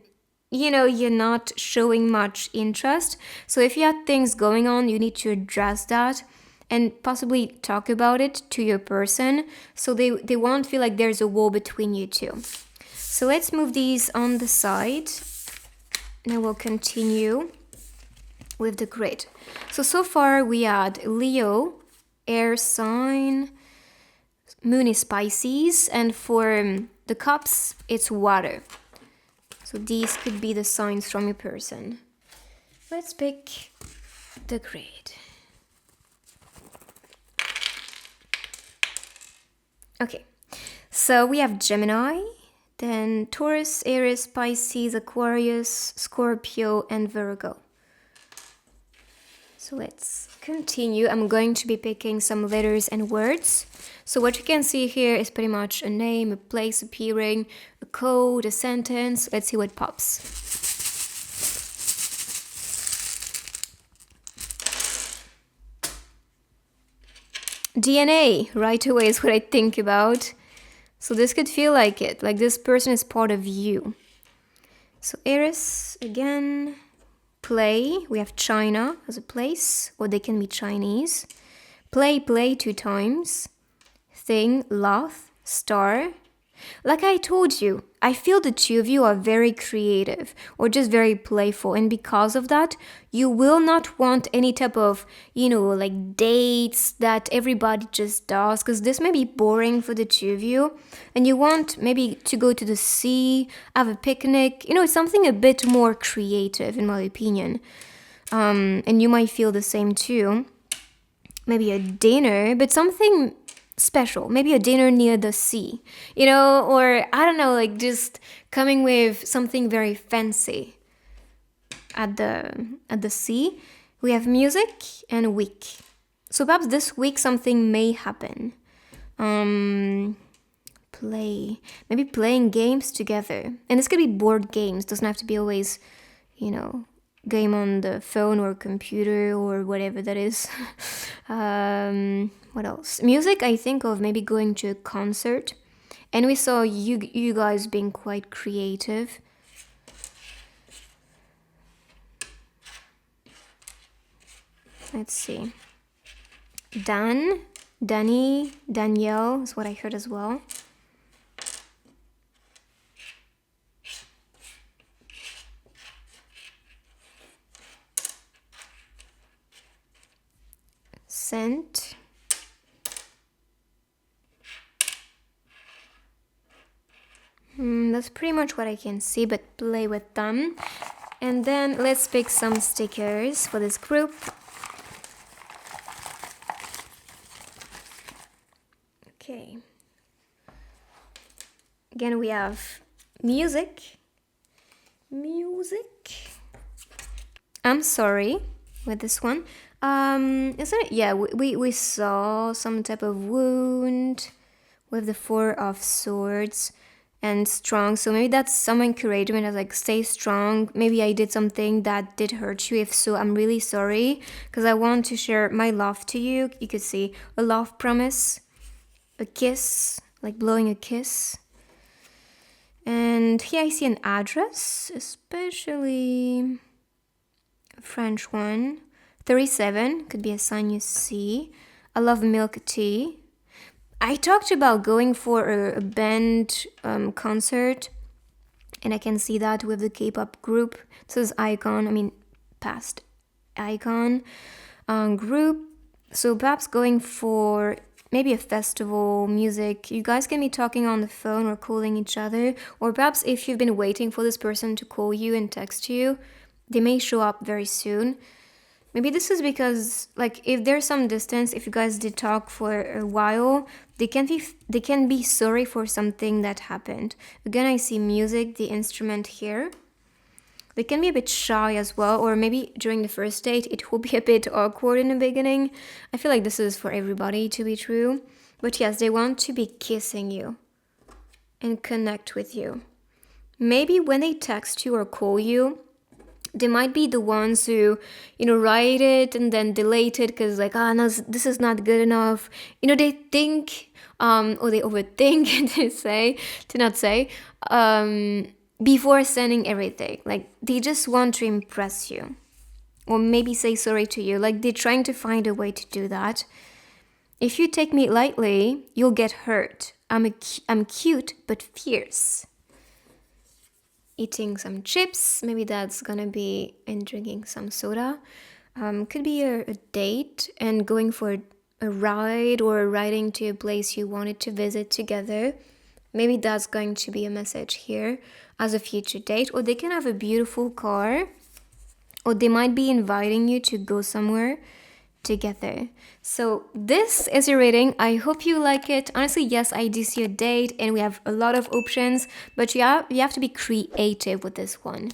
you're not showing much interest. So if you have things going on, you need to address that and possibly talk about it to your person so they won't feel like there's a wall between you two. So let's move these on the side and I will continue with the grid. So far we had Leo, air sign, moon is Pisces, and for the cups, it's water. So these could be the signs from your person. Let's pick the grid. Okay, so we have Gemini, then Taurus, Aries, Pisces, Aquarius, Scorpio, and Virgo. So let's continue. I'm going to be picking some letters and words. So what you can see here is pretty much a name, a place appearing, a code, a sentence. Let's see what pops. DNA right away is what I think about. So this could feel like it, like this person is part of you. So Aries again. Play, we have China as a place, or they can be Chinese. Play 2 times. Thing, laugh, star. Like I told you, I feel the 2 of you are very creative or just very playful, and because of that, you will not want any type of, like dates that everybody just does, because this may be boring for the 2 of you, and you want maybe to go to the sea, have a picnic, something a bit more creative in my opinion. And you might feel the same too. Maybe a dinner, but something special, maybe a dinner near the sea, or I don't know, like just coming with something very fancy at the sea. We have music and week. So perhaps this week something may happen. Maybe playing games together, and this could be board games, doesn't have to be always game on the phone or computer or whatever that is. What else? Music, I think of maybe going to a concert. And we saw you guys being quite creative. Let's see. Danny, Danielle is what I heard as well. Scent. That's pretty much what I can see, but play with them. And then let's pick some stickers for this group. Okay. Again, we have music. I'm sorry with this one. Isn't it? Yeah, we saw some type of wound with the Four of Swords and strong. So maybe that's some encouragement as like, stay strong. Maybe I did something that did hurt you. If so, I'm really sorry, because I want to share my love to you. You could see a love promise, a kiss, like blowing a kiss. And here I see an address, especially a French one. 37 could be a sign you see. I love milk tea. I talked about going for a band concert, and I can see that with the K-pop group. This is past icon group. So perhaps going for maybe a festival, music. You guys can be talking on the phone or calling each other. Or perhaps if you've been waiting for this person to call you and text you, they may show up very soon. Maybe this is because, like, if there's some distance, if you guys did talk for a while, they can be sorry for something that happened. Again, I see music, the instrument here. They can be a bit shy as well, or maybe during the first date, it will be a bit awkward in the beginning. I feel like this is for everybody to be true. But yes, they want to be kissing you and connect with you. Maybe when they text you or call you, they might be the ones who, write it and then delete it because like, no, this is not good enough. They think, or they overthink to not say, before sending everything. Like, they just want to impress you. Or maybe say sorry to you. Like, they're trying to find a way to do that. If you take me lightly, you'll get hurt. I'm cute but fierce. Eating some chips, maybe that's gonna be, and drinking some soda. Could be a date and going for a ride or riding to a place you wanted to visit together. Maybe that's going to be a message here as a future date. Or they can have a beautiful car, or they might be inviting you to go somewhere together. So this is your reading. I hope you like it. Honestly, yes, I do see a date and we have a lot of options, but you have to be creative with this one.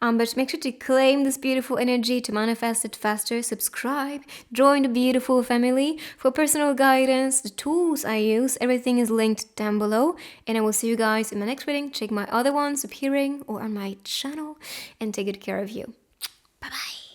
But make sure to claim this beautiful energy to manifest it faster. Subscribe, join the beautiful family. For personal guidance, the tools I use, everything is linked down below. And I will see you guys in my next reading. Check my other ones appearing or on my channel, and take good care of you. Bye bye.